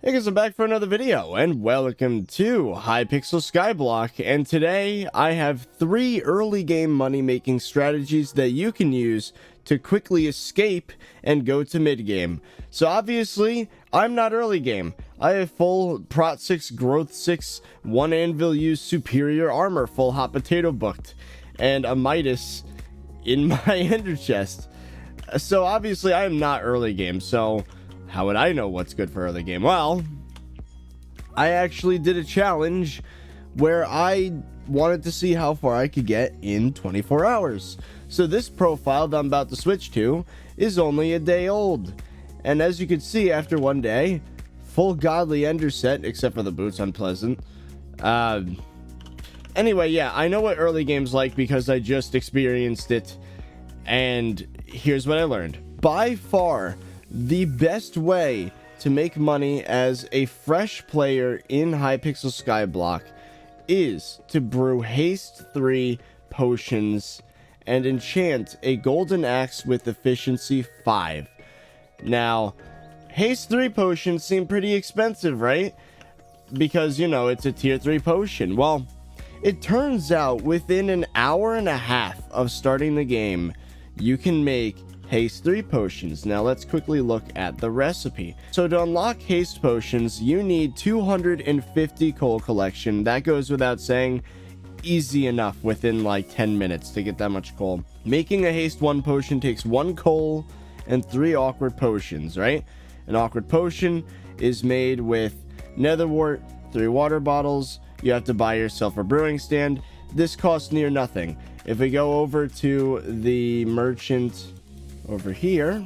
Hey guys, I'm back for another video, and welcome to Hypixel SkyBlock, and today I have 3 early game money making strategies that you can use to quickly escape and go to mid game. So obviously, I'm not early game. I have full Prot 6, Growth 6, 1 Anvil use superior armor, full hot potato booked, and a Midas in my ender chest. So obviously I am not early game, so how would I know what's good for early game? Well, I actually did a challenge where I wanted to see how far I could get in 24 hours. So this profile that I'm about to switch to is only a day old. And as you can see, after one day, full godly ender set, except for the boots unpleasant. Anyway, yeah, I know what early game's like because I just experienced it. And here's what I learned. By far, the best way to make money as a fresh player in Hypixel SkyBlock is to brew Haste 3 potions and enchant a golden axe with efficiency 5. Now, Haste 3 potions seem pretty expensive, right? Because, you know, it's a tier 3 potion. Well, it turns out within an hour and a half of starting the game, you can make Haste 3 potions. Now let's quickly look at the recipe. So to unlock haste potions, you need 250 coal collection. That goes without saying. Easy enough within like 10 minutes to get that much coal. Making a haste 1 potion takes 1 coal and 3 awkward potions, right? An awkward potion is made with nether wart, 3 water bottles. You have to buy yourself a brewing stand. This costs near nothing. If we go over to the merchant over here,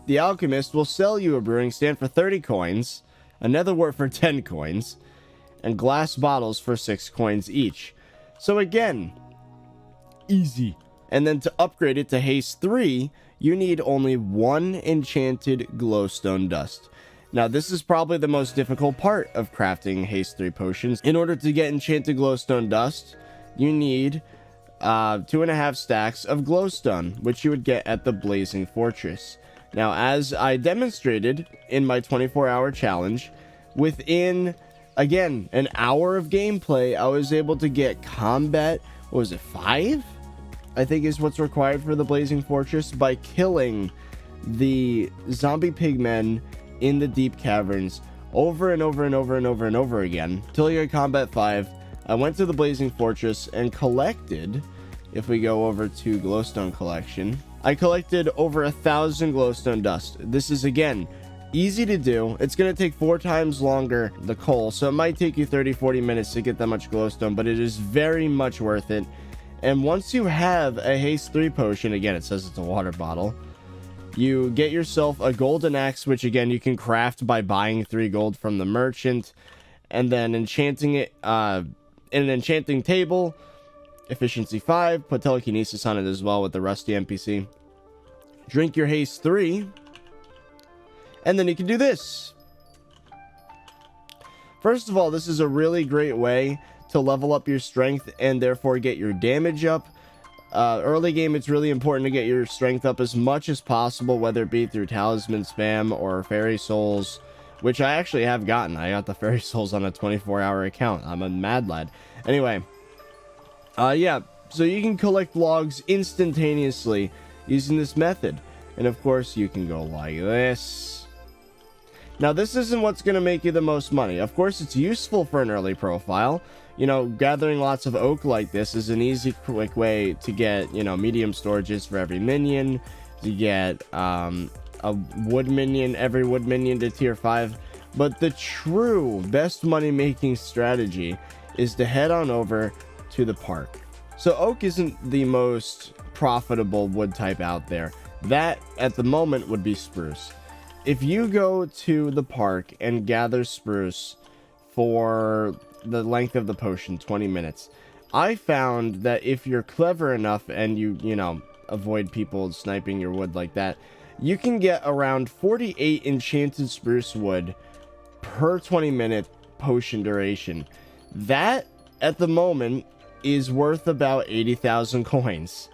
the alchemist will sell you a brewing stand for 30 coins, a nether wart for 10 coins, and glass bottles for 6 coins each. So again, easy. And then to upgrade it to haste 3, you need only 1 enchanted glowstone dust. Now this is probably the most difficult part of crafting haste 3 potions. In order to get enchanted glowstone dust, you need 2.5 stacks of glowstone, which you would get at the Blazing Fortress. Now, as I demonstrated in my 24-hour challenge, within, again, an hour of gameplay, I was able to get combat, what was it, 5? I think is what's required for the Blazing Fortress, by killing the zombie pigmen in the deep caverns over and over and over and over and over again, till you get combat 5. I went to the Blazing Fortress and collected, if we go over to glowstone collection, I collected over 1,000 glowstone dust. This is, again, easy to do. It's going to take 4 times longer, the coal, so it might take you 30-40 minutes to get that much glowstone, but it is very much worth it. And once you have a haste 3 potion, again, it says it's a water bottle, you get yourself a golden axe, which again you can craft by buying 3 gold from the merchant, and then enchanting it in an enchanting table, efficiency 5, put telekinesis on it as well with the rusty NPC. Drink your haste 3, and then you can do this. First of all, this is a really great way to level up your strength and therefore get your damage up. Early game, it's really important to get your strength up as much as possible, whether it be through talisman spam or fairy souls, which I actually have gotten. I got the fairy souls on a 24-hour account. I'm a mad lad. Anyway, yeah, so you can collect logs instantaneously using this method. And of course, you can go like this. Now, this isn't what's going to make you the most money. Of course, it's useful for an early profile. You know, gathering lots of oak like this is an easy, quick way to get, you know, medium storages for every minion, to get a wood minion, every wood minion to tier 5. But the true best money-making strategy is to head on over to the park. So oak isn't the most profitable wood type out there. That, at the moment, would be spruce. If you go to the park and gather spruce for the length of the potion, 20 minutes, I found that if you're clever enough and you know, avoid people sniping your wood like that, you can get around 48 enchanted spruce wood per 20-minute potion duration. That, at the moment, is worth about 80,000 coins.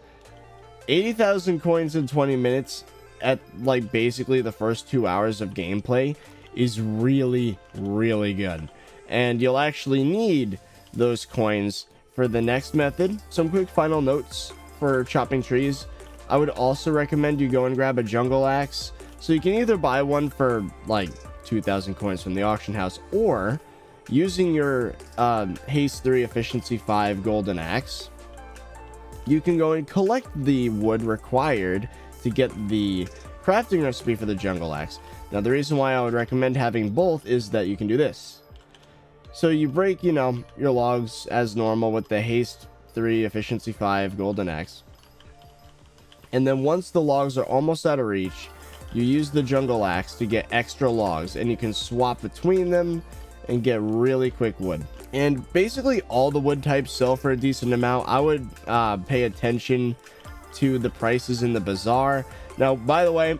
80,000 coins in 20 minutes at, like, basically the first 2 hours of gameplay is really, really good. And you'll actually need those coins for the next method. Some quick final notes for chopping trees. I would also recommend you go and grab a jungle axe. So you can either buy one for like 2,000 coins from the auction house, or using your haste 3 efficiency 5 golden axe, you can go and collect the wood required to get the crafting recipe for the jungle axe. Now the reason why I would recommend having both is that you can do this. So you break, you know, your logs as normal with the haste 3 efficiency 5 golden axe, and then once the logs are almost out of reach, you use the jungle axe to get extra logs, and you can swap between them and get really quick wood. And basically all the wood types sell for a decent amount. I would pay attention to the prices in the bazaar. Now, by the way,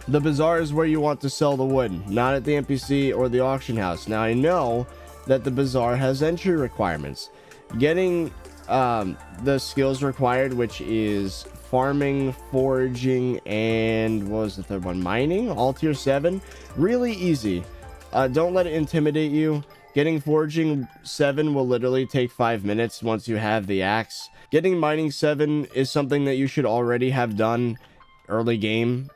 the bazaar is where you want to sell the wood, not at the NPC or the auction house. Now, I know that the bazaar has entry requirements. Getting the skills required, which is farming, foraging, and what was the third one? Mining, all tier 7. Really easy. Don't let it intimidate you. Getting foraging 7 will literally take 5 minutes once you have the axe. Getting mining 7 is something that you should already have done early game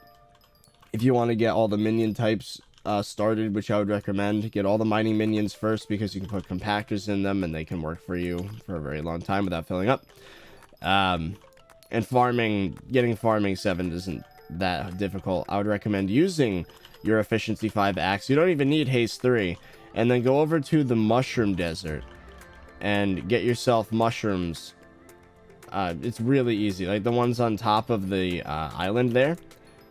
if you want to get all the minion types started, which I would recommend. Get all the mining minions first, because you can put compactors in them and they can work for you for a very long time without filling up. And getting farming 7 isn't that difficult. I would recommend using your efficiency 5 axe. You don't even need haste 3. And then go over to the mushroom desert and get yourself mushrooms. It's really easy, like the ones on top of the island there.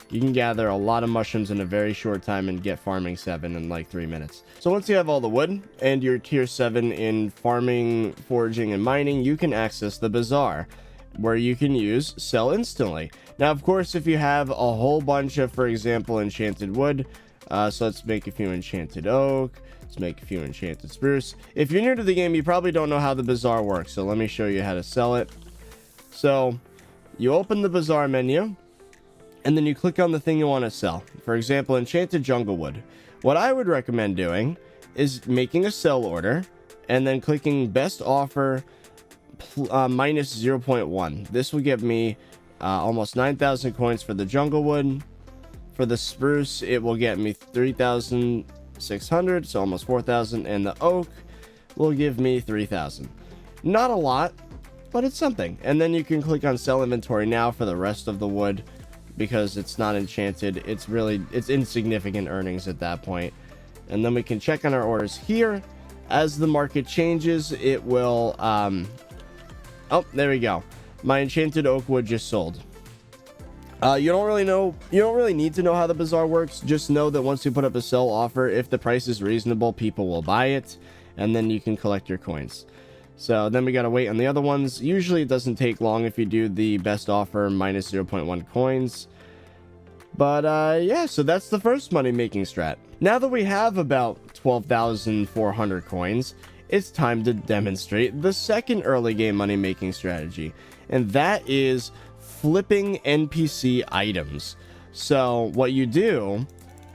You can gather a lot of mushrooms in a very short time and get farming 7 in like 3 minutes. So once you have all the wood and you're tier 7 in farming, foraging, and mining, you can access the bazaar, where you can use sell instantly. Now, of course, if you have a whole bunch of, for example, enchanted wood, so let's make a few enchanted oak, let's make a few enchanted spruce. If you're new to the game, you probably don't know how the bazaar works, so let me show you how to sell it. So you open the bazaar menu, and then you click on the thing you want to sell. For example, enchanted jungle wood. What I would recommend doing is making a sell order and then clicking best offer minus 0.1. This will give me almost 9,000 coins for the jungle wood. For the spruce, it will get me 3,600, so almost 4,000, and the oak will give me 3,000. Not a lot, but it's something. And then you can click on sell inventory now for the rest of the wood, because it's not enchanted. It's insignificant earnings at that point. And then we can check on our orders here. As the market changes, it will oh, there we go. My enchanted oak wood just sold. You don't really need to know how the bazaar works. Just know that once you put up a sell offer, if the price is reasonable, people will buy it, and then you can collect your coins. So then we gotta wait on the other ones. Usually it doesn't take long if you do the best offer minus 0.1 coins. But yeah, so that's the first money making strat. Now that we have about 12,400 coins, it's time to demonstrate the second early game money making strategy, and that is flipping NPC items. So what you do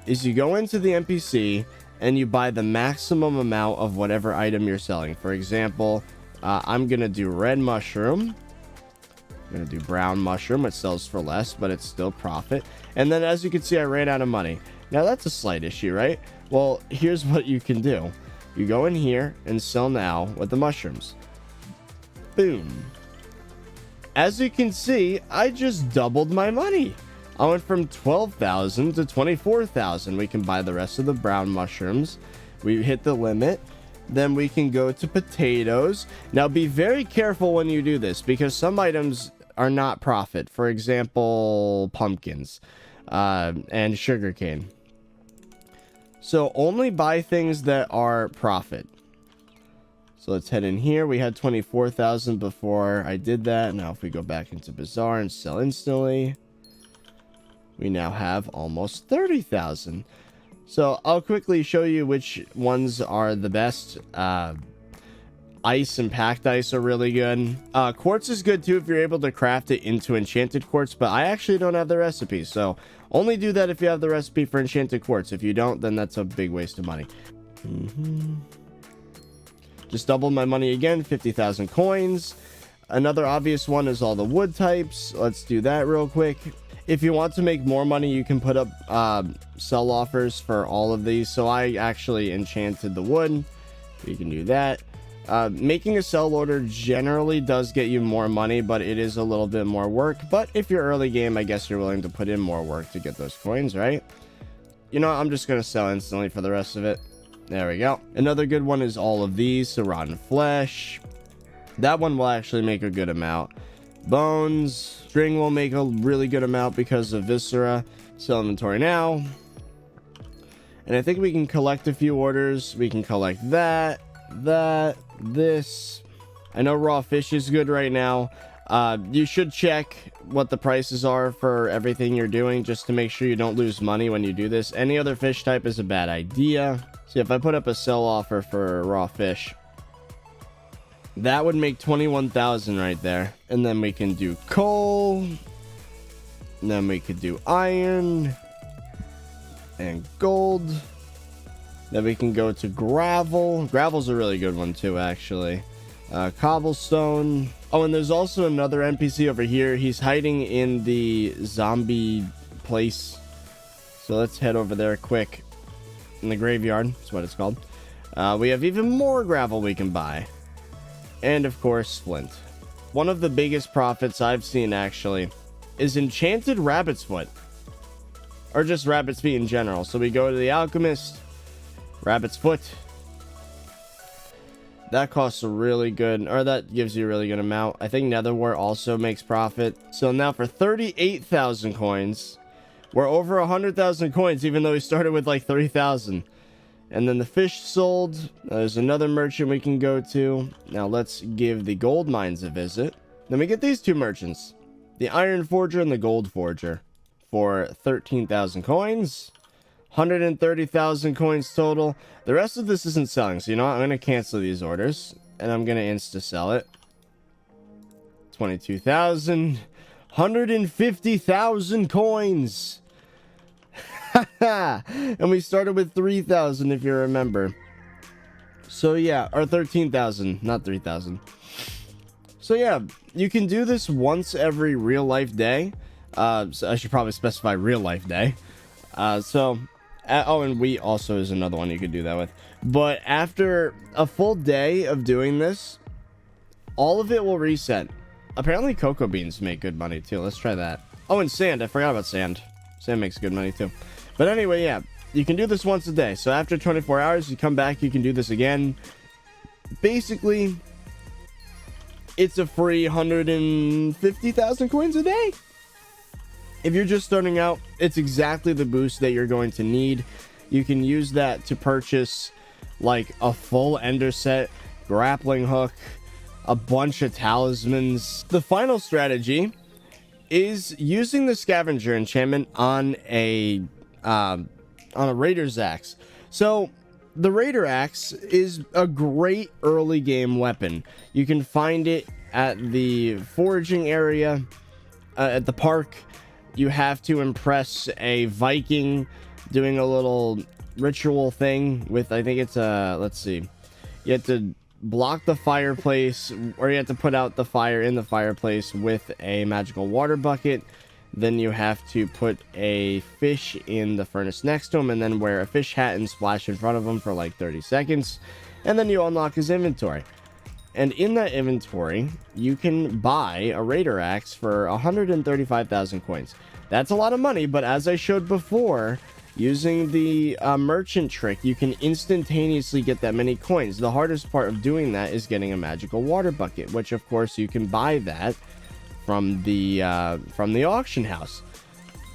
is you go into the NPC and you buy the maximum amount of whatever item you're selling. For example, I'm gonna do red mushroom. I'm gonna do brown mushroom. It sells for less, but it's still profit. And then, as you can see, I ran out of money. Now that's a slight issue, right? Well, here's what you can do. You go in here and sell now with the mushrooms. Boom. As you can see, I just doubled my money. I went from 12,000 to 24,000. We can buy the rest of the brown mushrooms. We hit the limit. Then we can go to potatoes. Now be very careful when you do this, because some items are not profit. For example, pumpkins and sugarcane. So only buy things that are profit. So let's head in here. We had 24,000 before I did that. Now if we go back into Bazaar and sell instantly, we now have almost 30,000. So I'll quickly show you which ones are the best. Ice and packed ice are really good. Quartz is good too if you're able to craft it into enchanted quartz, but I actually don't have the recipe, so Only do that if you have the recipe for enchanted quartz. If you don't, then that's a big waste of money. Just doubled my money again, 50,000 coins. Another obvious one is all the wood types. Let's do that real quick. If you want to make more money, you can put up sell offers for all of these. So I actually enchanted the wood. You can do that. Making a sell order generally does get you more money, but it is a little bit more work. But if you're early game, I guess you're willing to put in more work to get those coins, right? You know, I'm just going to sell instantly for the rest of it. There we go. Another good one is all of these. So rotten flesh. That one will actually make a good amount. Bones. String will make a really good amount because of viscera. Sell inventory now. And I think we can collect a few orders. We can collect that, this. I know raw fish is good right now. You should check what the prices are for everything you're doing just to make sure you don't lose money when you do this. Any other fish type is a bad idea. See, if I put up a sell offer for raw fish, that would make 21,000 right there. And then we can do coal. And then we could do iron and gold. Then we can go to gravel. Gravel's a really good one too, actually. Cobblestone. Oh, and there's also another NPC over here. He's hiding in the zombie place. So let's head over there quick. In the graveyard, that's what it's called. We have even more gravel we can buy. And of course, flint. One of the biggest profits I've seen, actually, is enchanted rabbit's foot. Or just rabbit's feet in general. So we go to the alchemist. Rabbit's foot. That costs a really good, or that gives you a really good amount. I think netherware also makes profit. So now for 38,000 coins, we're over 100,000 coins, even though we started with like 30,000. And then the fish sold. There's another merchant we can go to. Now let's give the gold mines a visit. Then we get these two merchants, the iron forger and the gold forger, for 13,000 coins. 130,000 coins total. The rest of this isn't selling, so you know what? I'm going to cancel these orders, and I'm going to insta-sell it. 22,000. 150,000 coins. And we started with 3,000, if you remember. So yeah, or 13,000, not 3,000. So yeah, you can do this once every real life day. So I should probably specify real life day. Oh, and wheat also is another one you could do that with. But after a full day of doing this, all of it will reset. Apparently cocoa beans make good money too. Let's try that. Oh, and sand. I forgot about sand. Sand makes good money too. But anyway, yeah, you can do this once a day. So after 24 hours, you come back, you can do this again. Basically, it's a free 150,000 coins a day. If you're just starting out, it's exactly the boost that you're going to need. You can use that to purchase like a full ender set, grappling hook, a bunch of talismans. The final strategy is using the scavenger enchantment on a raider's axe. So the raider axe is a great early game weapon. You can find it at the foraging area, at the park. You have to impress a Viking doing a little ritual thing with, I think it's let's see, you have to block the fireplace, or you have to put out the fire in the fireplace with a magical water bucket. Then you have to put a fish in the furnace next to him, and then wear a fish hat and splash in front of him for like 30 seconds. And then you unlock his inventory. And in that inventory, you can buy a raider axe for 135,000 coins. That's a lot of money, but as I showed before, using the merchant trick, you can instantaneously get that many coins. The hardest part of doing that is getting a magical water bucket, which of course you can buy that from the auction house.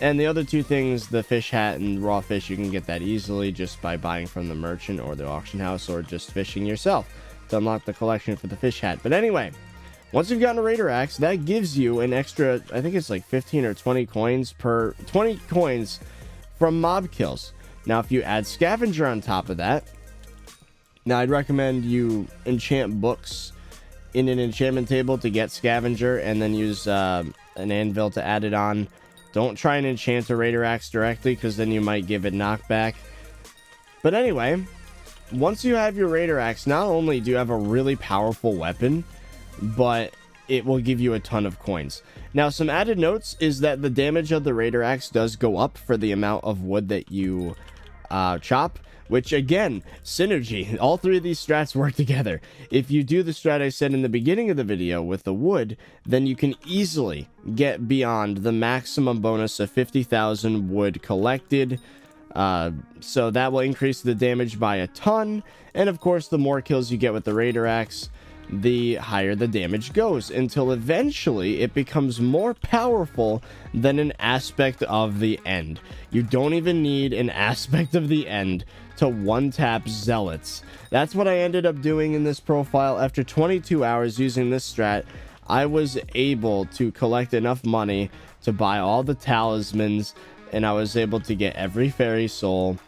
And the other two things, the fish hat and raw fish, you can get that easily just by buying from the merchant or the auction house, or just fishing yourself to unlock the collection for the fish hat. But anyway, once you've gotten a raider axe, that gives you an extra, I think it's like 15 or 20 coins per 20 coins from mob kills. Now if you add scavenger on top of that, now I'd recommend you enchant books in an enchantment table to get scavenger, and then use an anvil to add it on. Don't try and enchant a Raider Axe directly, because then you might give it knockback. But anyway, once you have your Raider Axe, not only do you have a really powerful weapon, but it will give you a ton of coins. Now, some added notes is that the damage of the Raider Axe does go up for the amount of wood that you chop, which again, synergy. All three of these strats work together. If you do the strat I said in the beginning of the video with the wood, then you can easily get beyond the maximum bonus of 50,000 wood collected. So that will increase the damage by a ton. And of course, the more kills you get with the Raider Axe, the higher the damage goes, until eventually it becomes more powerful than an aspect of the end. You don't even need an aspect of the end to one-tap zealots. That's what I ended up doing in this profile. After 22 hours using this strat, I was able to collect enough money to buy all the talismans, and I was able to get every fairy soul,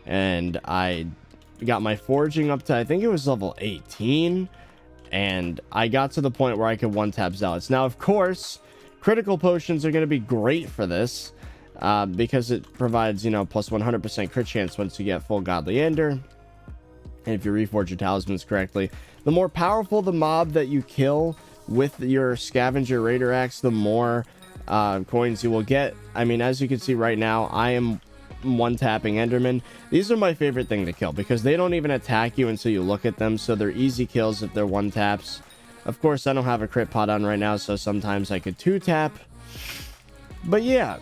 and I got my foraging up to, I think it was level 18, and I got to the point where I could one-tap zealots. Now, of course, critical potions are going to be great for this, because it provides, you know, plus 100% crit chance once you get full godly ender, and if you reforge your talismans correctly. The more powerful the mob that you kill with your Scavenger Raider Axe, the more coins you will get. I mean, as you can see right now, I am one-tapping endermen. These are my favorite thing to kill, because they don't even attack you until you look at them, so they're easy kills if they're one-taps. Of course, I don't have a crit pot on right now, so sometimes I could two-tap. But yeah,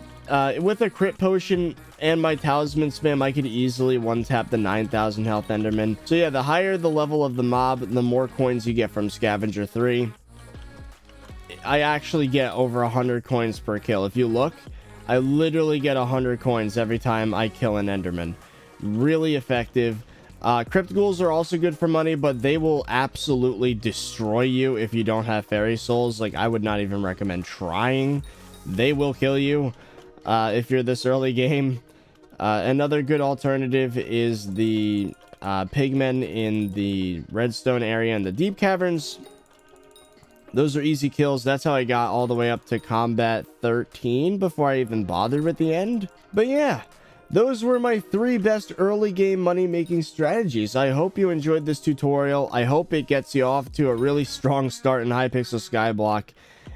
with a crit potion and my talisman spam, I could easily one-tap the 9,000 health enderman. So yeah, the higher the level of the mob, the more coins you get from Scavenger 3. I actually get over 100 coins per kill. If you look, I literally get 100 coins every time I kill an enderman. Really effective. Crypt ghouls are also good for money, but they will absolutely destroy you if you don't have fairy souls. Like, I would not even recommend trying. They will kill you if you're this early game. Another good alternative is the pigmen in the redstone area and the deep caverns. Those are easy kills. That's how I got all the way up to combat 13 before I even bothered with the end. But yeah, those were my 3 best early game money making strategies. I hope you enjoyed this tutorial. I hope it gets you off to a really strong start in Hypixel SkyBlock.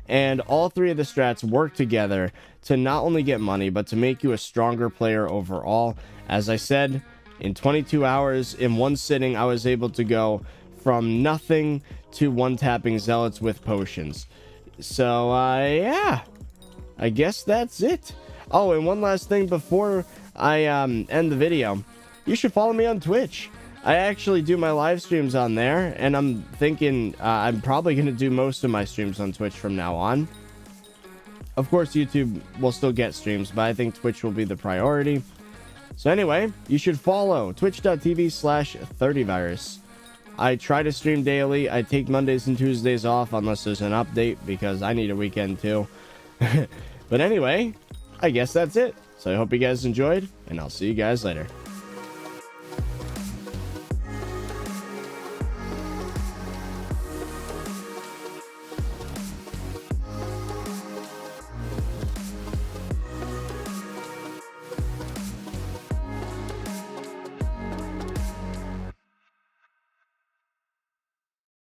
And all 3 of the strats work together to not only get money, but to make you a stronger player overall. As I said, in 22 hours, in one sitting, I was able to go from nothing to one-tapping zealots with potions. So, yeah, I guess that's it. Oh, and one last thing before I end the video. You should follow me on Twitch. I actually do my live streams on there, and I'm thinking I'm probably going to do most of my streams on Twitch from now on. Of course, YouTube will still get streams, but I think Twitch will be the priority. So anyway, you should follow twitch.tv/ThirtyVirus. I try to stream daily. I take Mondays and Tuesdays off unless there's an update, because I need a weekend too. But anyway, I guess that's it. So I hope you guys enjoyed, and I'll see you guys later.